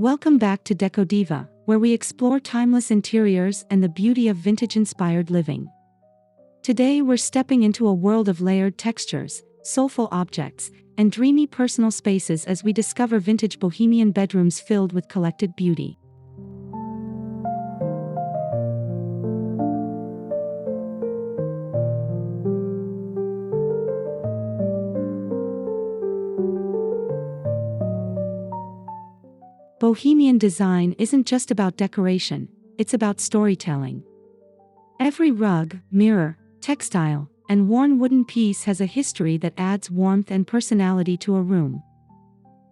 Welcome back to Decodiva, where we explore timeless interiors and the beauty of vintage-inspired living. Today we're stepping into a world of layered textures, soulful objects, and dreamy personal spaces as we discover vintage Bohemian bedrooms filled with collected beauty. Bohemian design isn't just about decoration, it's about storytelling. Every rug, mirror, textile, and worn wooden piece has a history that adds warmth and personality to a room.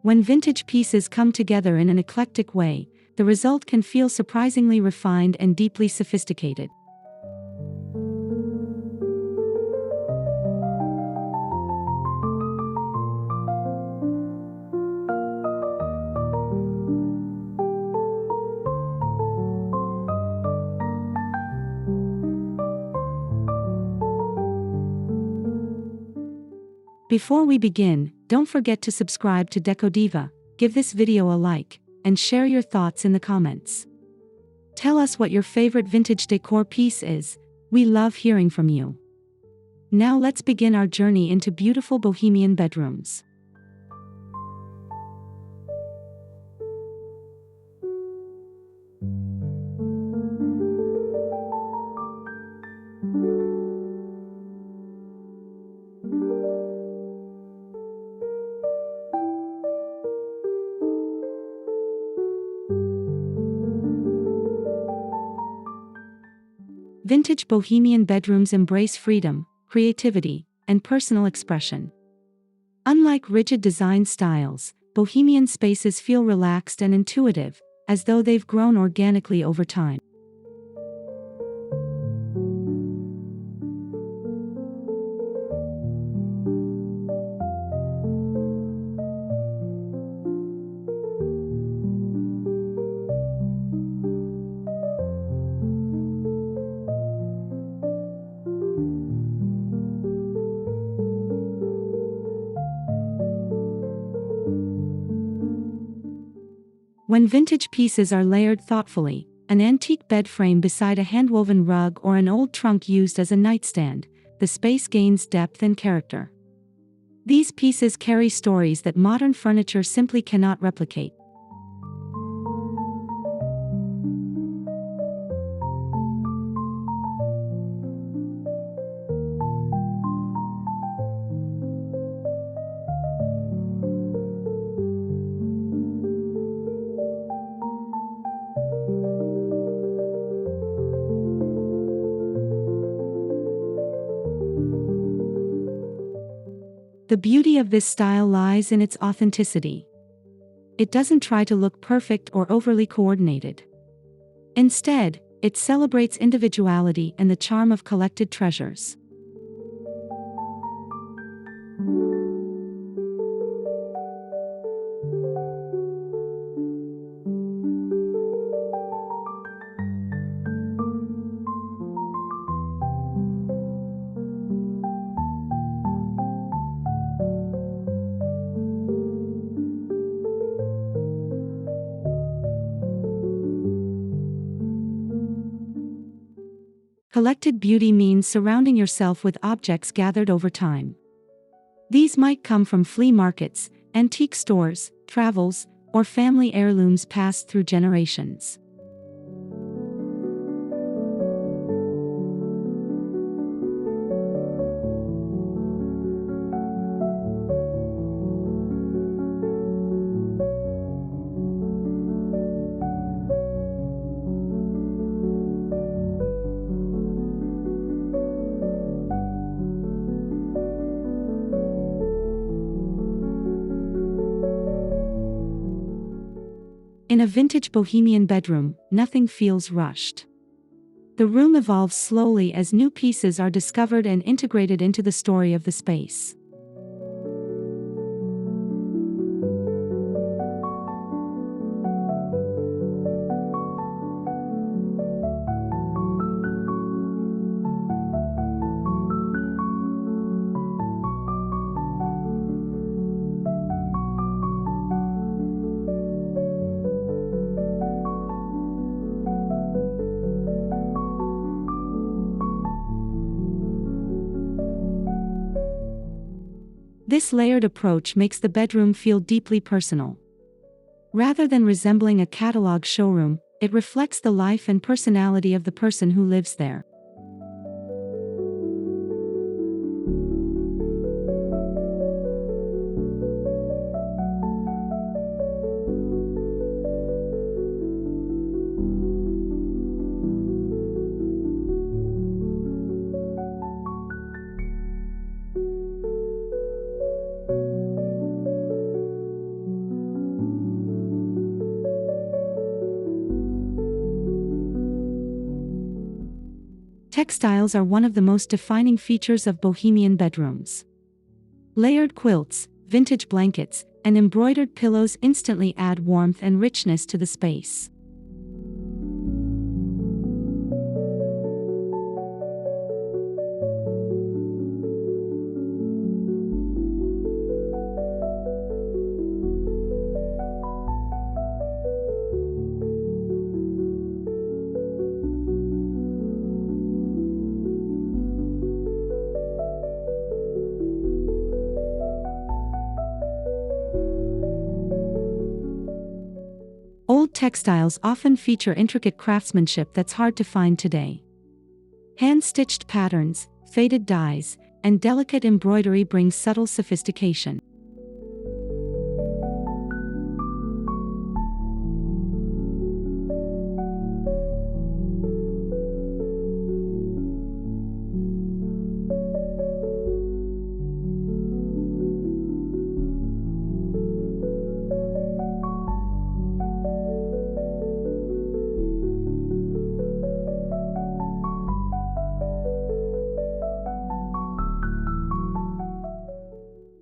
When vintage pieces come together in an eclectic way, the result can feel surprisingly refined and deeply sophisticated. Before we begin, don't forget to subscribe to Decodiva, give this video a like, and share your thoughts in the comments. Tell us what your favorite vintage decor piece is. We love hearing from you. Now let's begin our journey into beautiful Bohemian bedrooms. Vintage Bohemian bedrooms embrace freedom, creativity, and personal expression. Unlike rigid design styles, Bohemian spaces feel relaxed and intuitive, as though they've grown organically over time. When vintage pieces are layered thoughtfully, an antique bed frame beside a handwoven rug or an old trunk used as a nightstand, the space gains depth and character. These pieces carry stories that modern furniture simply cannot replicate. The beauty of this style lies in its authenticity. It doesn't try to look perfect or overly coordinated. Instead, it celebrates individuality and the charm of collected treasures. Collected beauty means surrounding yourself with objects gathered over time. These might come from flea markets, antique stores, travels, or family heirlooms passed through generations. In a vintage Bohemian bedroom, nothing feels rushed. The room evolves slowly as new pieces are discovered and integrated into the story of the space. This layered approach makes the bedroom feel deeply personal. Rather than resembling a catalog showroom, it reflects the life and personality of the person who lives there. Textiles are one of the most defining features of Bohemian bedrooms. Layered quilts, vintage blankets, and embroidered pillows instantly add warmth and richness to the space. Old textiles often feature intricate craftsmanship that's hard to find today. Hand-stitched patterns, faded dyes, and delicate embroidery bring subtle sophistication.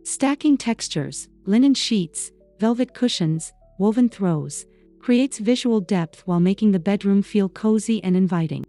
Stacking textures, linen sheets, velvet cushions, woven throws, creates visual depth while making the bedroom feel cozy and inviting.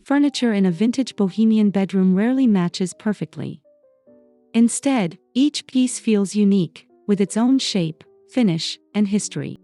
Furniture in a vintage Bohemian bedroom rarely matches perfectly. Instead, each piece feels unique, with its own shape, finish, and history.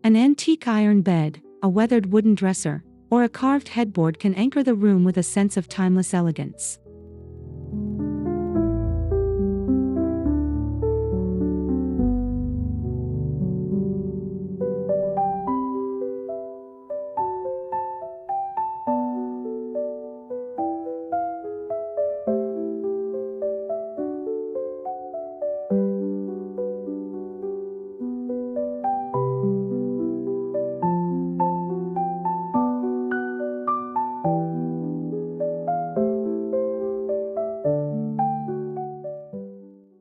An antique iron bed, a weathered wooden dresser, or a carved headboard can anchor the room with a sense of timeless elegance.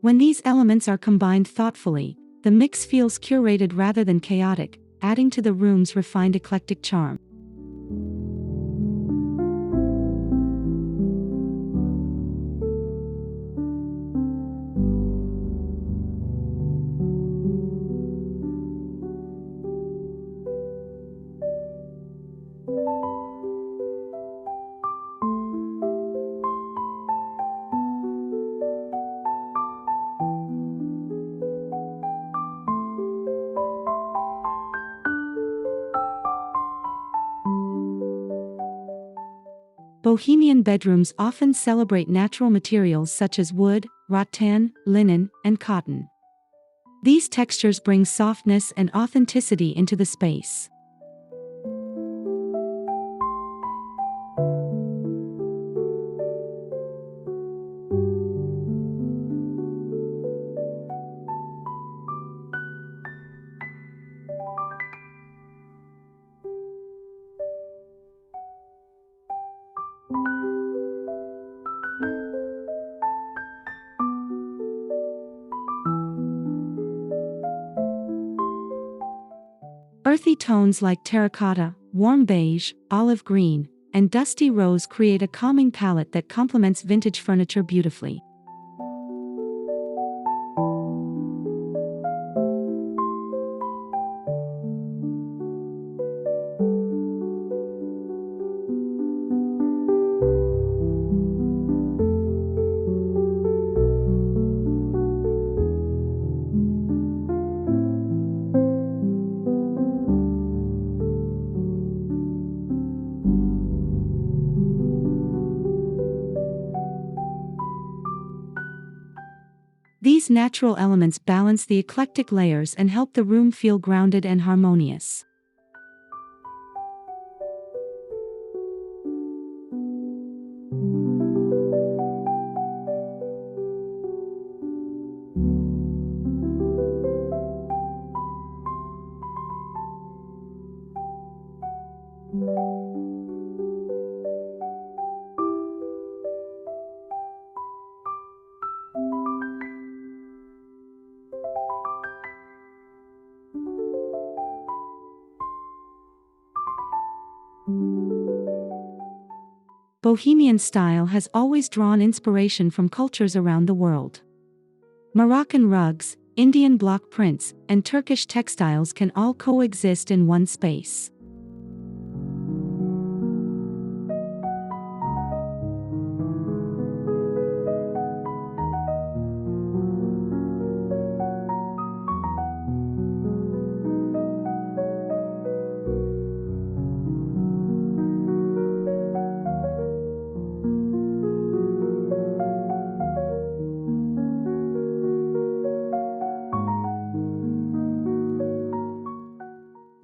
When these elements are combined thoughtfully, the mix feels curated rather than chaotic, adding to the room's refined eclectic charm. Bohemian bedrooms often celebrate natural materials such as wood, rattan, linen, and cotton. These textures bring softness and authenticity into the space. Earthy tones like terracotta, warm beige, olive green, and dusty rose create a calming palette that complements vintage furniture beautifully. These natural elements balance the eclectic layers and help the room feel grounded and harmonious. Bohemian style has always drawn inspiration from cultures around the world. Moroccan rugs, Indian block prints, and Turkish textiles can all coexist in one space.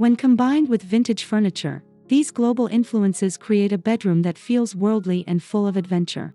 When combined with vintage furniture, these global influences create a bedroom that feels worldly and full of adventure.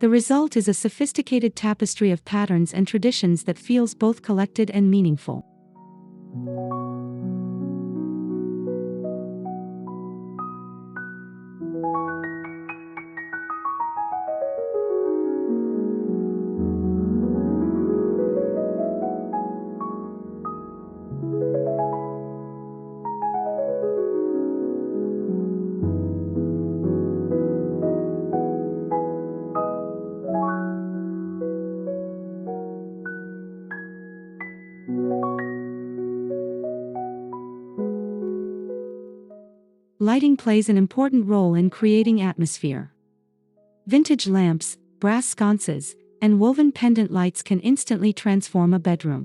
The result is a sophisticated tapestry of patterns and traditions that feels both collected and meaningful. Lighting plays an important role in creating atmosphere. Vintage lamps, brass sconces, and woven pendant lights can instantly transform a bedroom.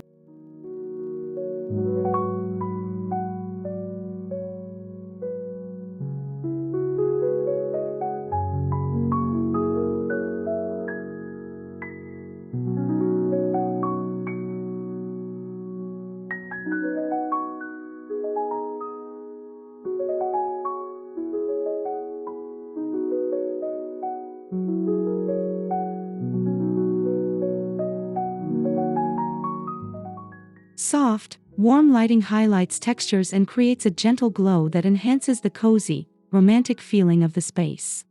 Soft, warm lighting highlights textures and creates a gentle glow that enhances the cozy, romantic feeling of the space.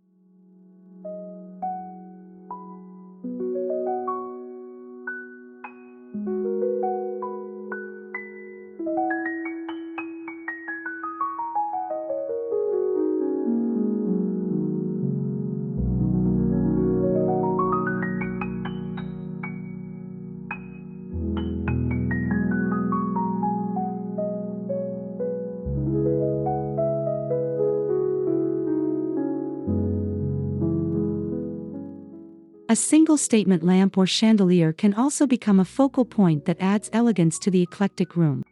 A single statement lamp or chandelier can also become a focal point that adds elegance to the eclectic room.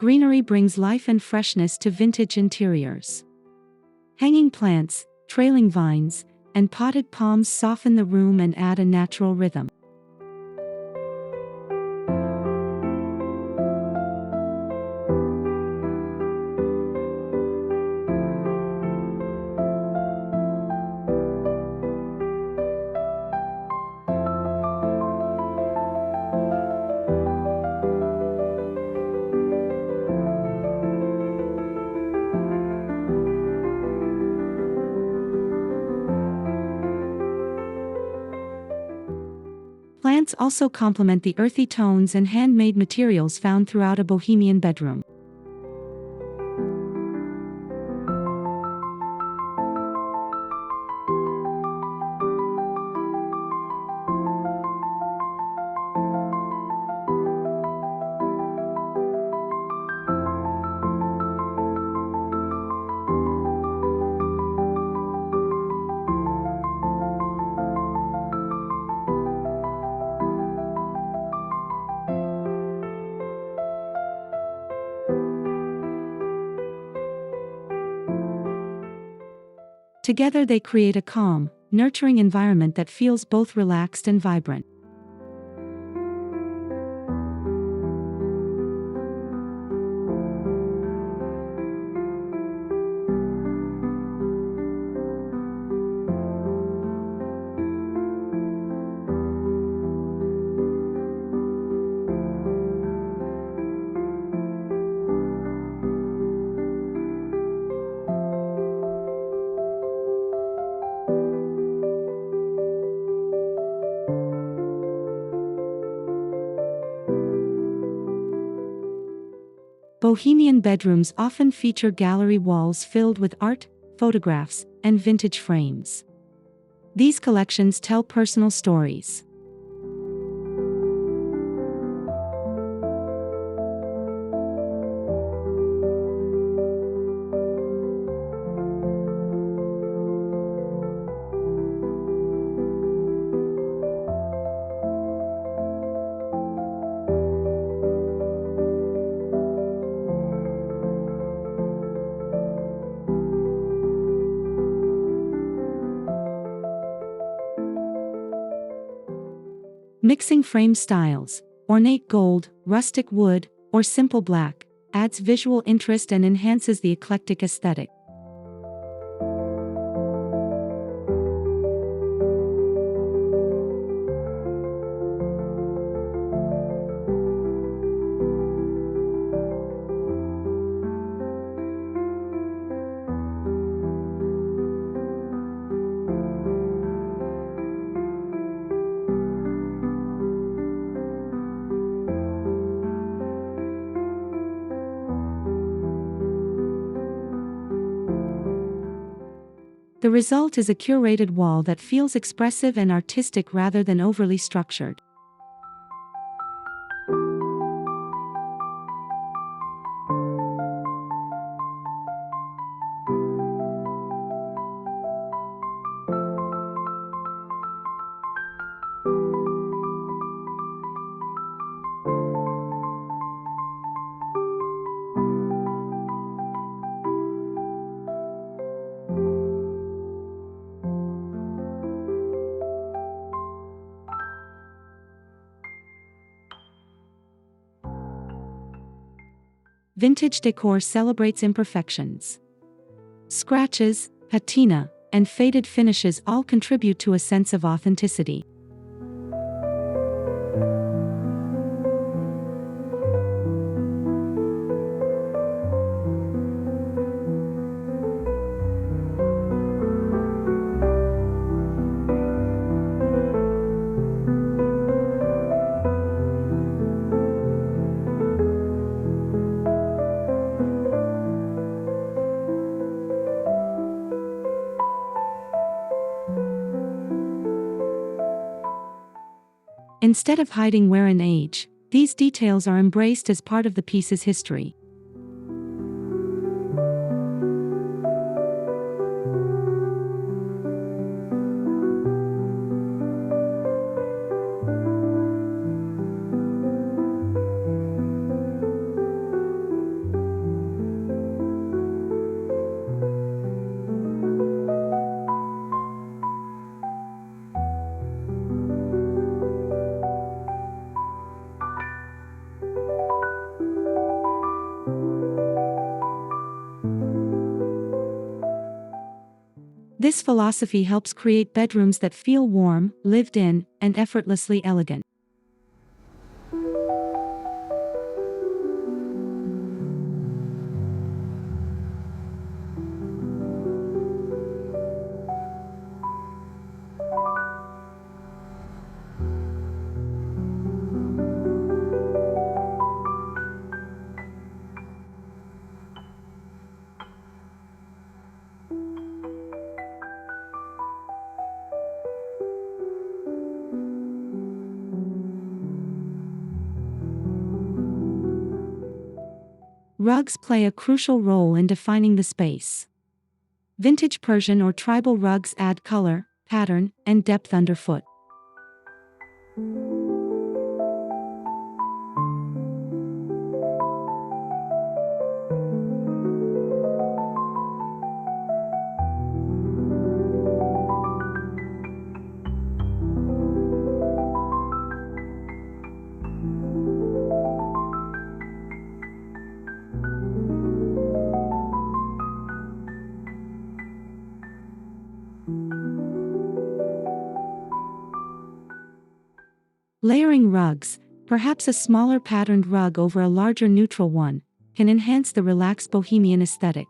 greenery brings life and freshness to vintage interiors. Hanging plants, trailing vines, and potted palms soften the room and add a natural rhythm. Plants also complement the earthy tones and handmade materials found throughout a Bohemian bedroom. Together they create a calm, nurturing environment that feels both relaxed and vibrant. Bohemian bedrooms often feature gallery walls filled with art, photographs, and vintage frames. These collections tell personal stories. Mixing frame styles, ornate gold, rustic wood, or simple black, adds visual interest and enhances the eclectic aesthetic. The result is a curated wall that feels expressive and artistic rather than overly structured. Vintage decor celebrates imperfections. Scratches, patina, and faded finishes all contribute to a sense of authenticity. Instead of hiding wear and age, these details are embraced as part of the piece's history. This philosophy helps create bedrooms that feel warm, lived in, and effortlessly elegant. Rugs play a crucial role in defining the space. Vintage Persian or tribal rugs add color, pattern, and depth underfoot. Layering rugs, perhaps a smaller patterned rug over a larger neutral one, can enhance the relaxed bohemian aesthetic.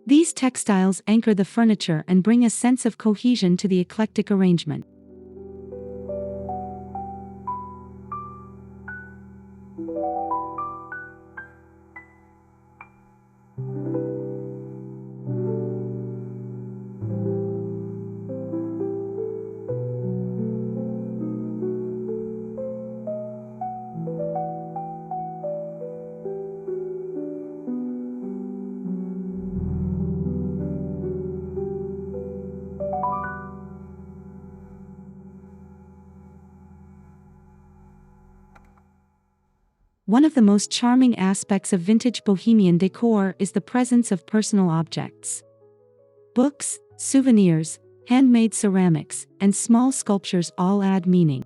These textiles anchor the furniture and bring a sense of cohesion to the eclectic arrangement. One of the most charming aspects of vintage bohemian decor is the presence of personal objects. Books, souvenirs, handmade ceramics, and small sculptures all add meaning.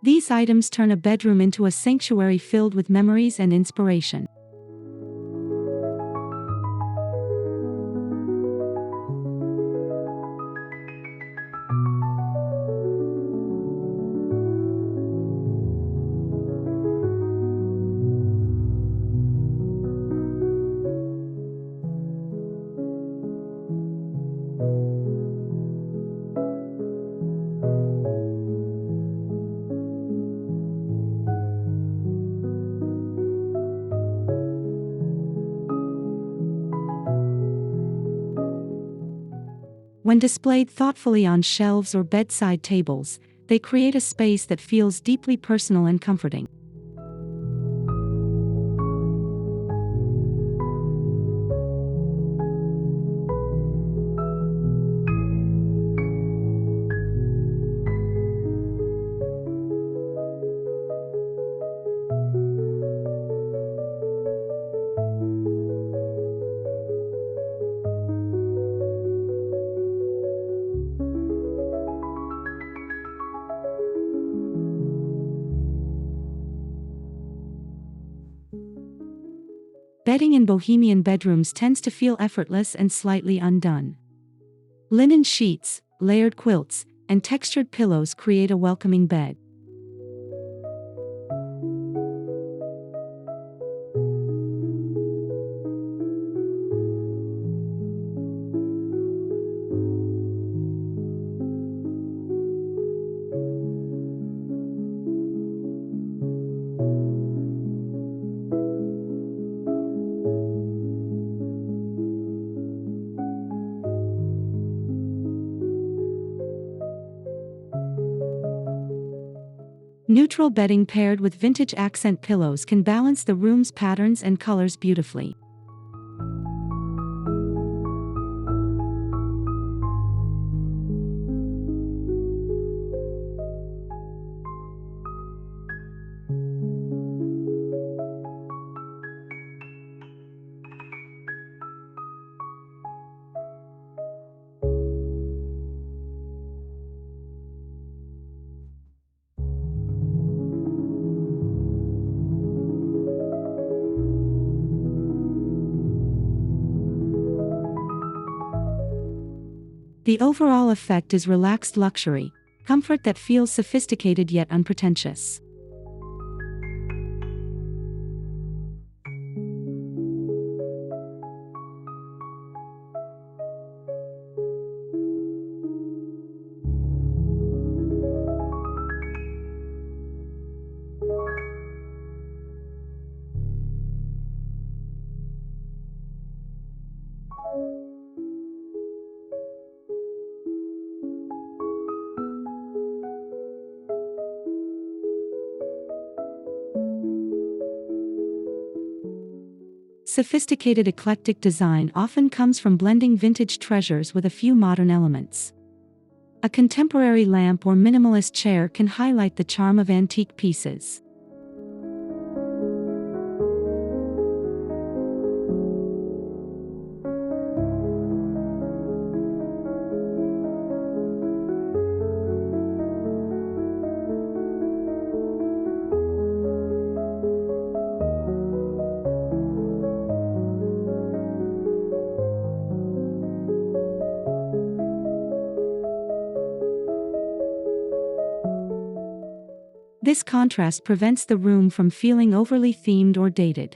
These items turn a bedroom into a sanctuary filled with memories and inspiration. When displayed thoughtfully on shelves or bedside tables, they create a space that feels deeply personal and comforting. Bedding in bohemian bedrooms tends to feel effortless and slightly undone. Linen sheets, layered quilts, and textured pillows create a welcoming bed. Neutral bedding paired with vintage accent pillows can balance the room's patterns and colors beautifully. The overall effect is relaxed luxury, comfort that feels sophisticated yet unpretentious. Sophisticated eclectic design often comes from blending vintage treasures with a few modern elements. A contemporary lamp or minimalist chair can highlight the charm of antique pieces. This contrast prevents the room from feeling overly themed or dated.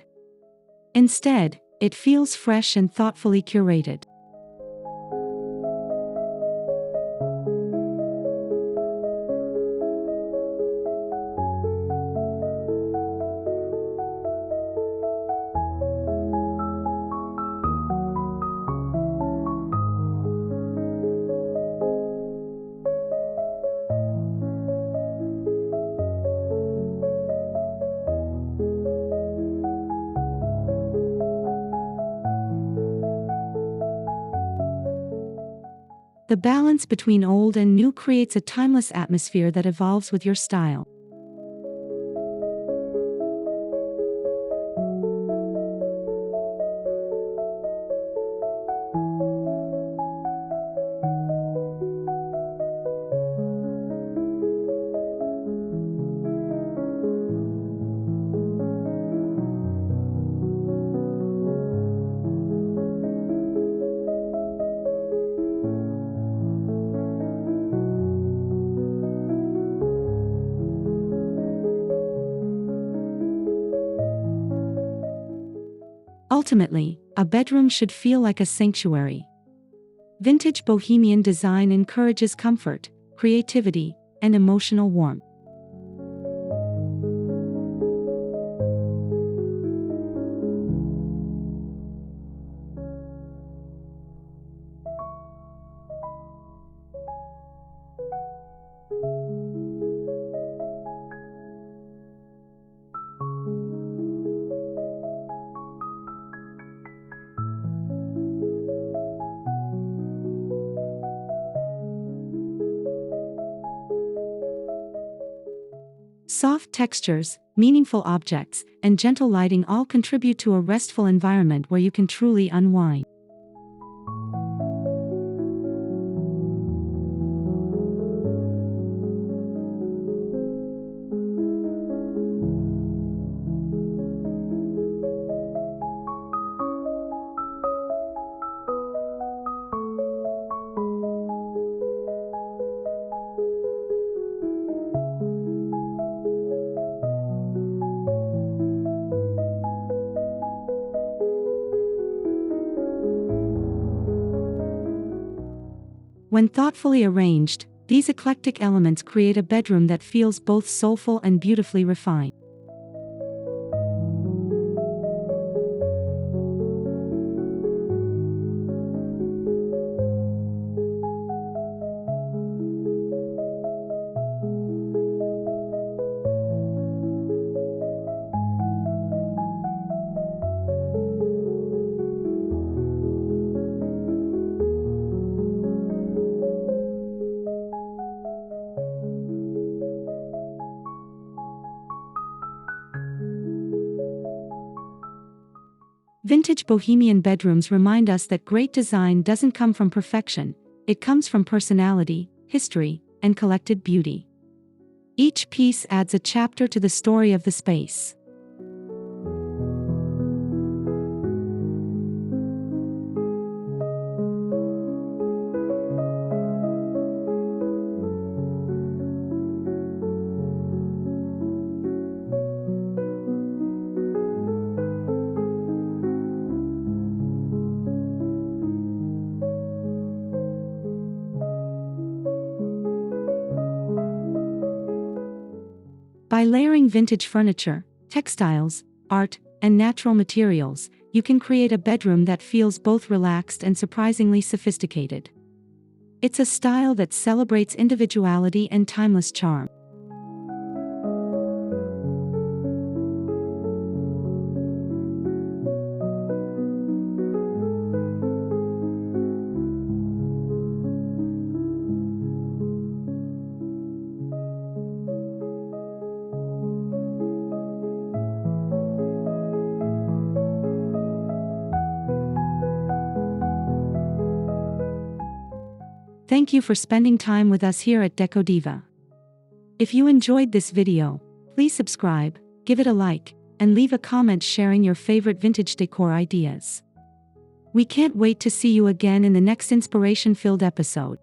Instead, it feels fresh and thoughtfully curated. The balance between old and new creates a timeless atmosphere that evolves with your style. Ultimately, a bedroom should feel like a sanctuary. Vintage Bohemian design encourages comfort, creativity, and emotional warmth. Soft textures, meaningful objects, and gentle lighting all contribute to a restful environment where you can truly unwind. When thoughtfully arranged, these eclectic elements create a bedroom that feels both soulful and beautifully refined. Vintage Bohemian bedrooms remind us that great design doesn't come from perfection, it comes from personality, history, and collected beauty. Each piece adds a chapter to the story of the space. By layering vintage furniture, textiles, art, and natural materials, you can create a bedroom that feels both relaxed and surprisingly sophisticated. It's a style that celebrates individuality and timeless charm. Thank you for spending time with us here at Decodiva. If you enjoyed this video, please subscribe, give it a like, and leave a comment sharing your favorite vintage decor ideas. We can't wait to see you again in the next inspiration-filled episode.